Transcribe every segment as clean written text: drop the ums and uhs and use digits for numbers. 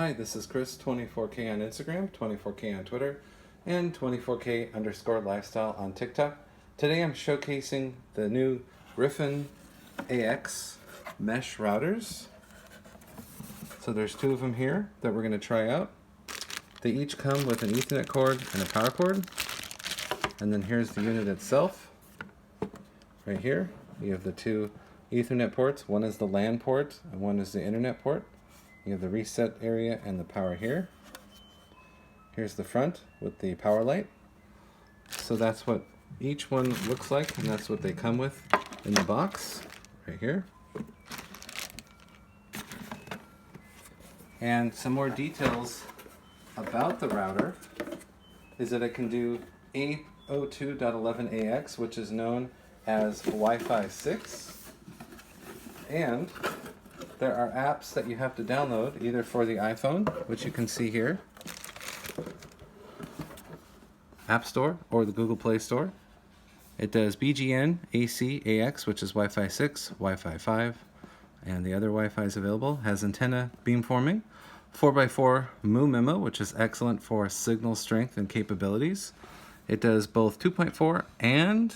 Hi, this is Chris, 24K on Instagram, 24K on Twitter, and 24K_lifestyle on TikTok. Today I'm showcasing the new Gryphon AX mesh routers. So there's two of them here that we're going to try out. They each come with an Ethernet cord and a power cord. And then here's the unit itself. Right here, you have the two Ethernet ports. One is the LAN port and one is the internet port. You have the reset area and the power here. Here's the front with the power light. So that's what each one looks like, and that's what they come with in the box right here. And some more details about the router is that it can do 802.11ax, which is known as Wi-Fi 6, and there are apps that you have to download either for the iPhone, which you can see here, App Store, or the Google Play Store. It does BGN, AC, AX, which is Wi-Fi 6, Wi-Fi 5, and the other Wi-Fi is available. Has antenna beamforming, 4x4 MU-MIMO, which is excellent for signal strength and capabilities. It does both 2.4 and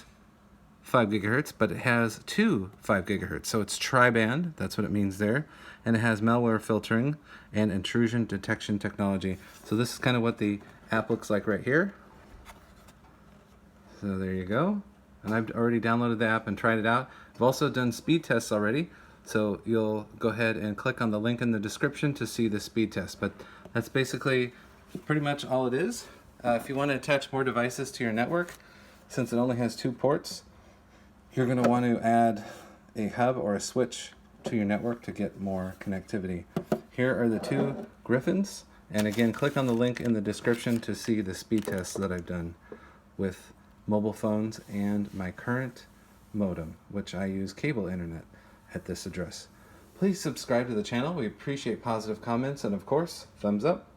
5 gigahertz, but it has two 5 gigahertz, so it's Triband, that's what it means there, and it has malware filtering and intrusion detection technology. So this is kind of what the app looks like right here. So there you go, and I've already downloaded the app and tried it out. I've also done speed tests already, so you'll go ahead and click on the link in the description to see the speed test, but that's basically pretty much all it is. If you want to attach more devices to your network, since it only has two ports, you're going to want to add a hub or a switch to your network to get more connectivity. Here are the two Gryphons, and again, click on the link in the description to see the speed tests that I've done with mobile phones and my current modem, which I use cable internet at this address. Please subscribe to the channel. We appreciate positive comments and, of course, thumbs up.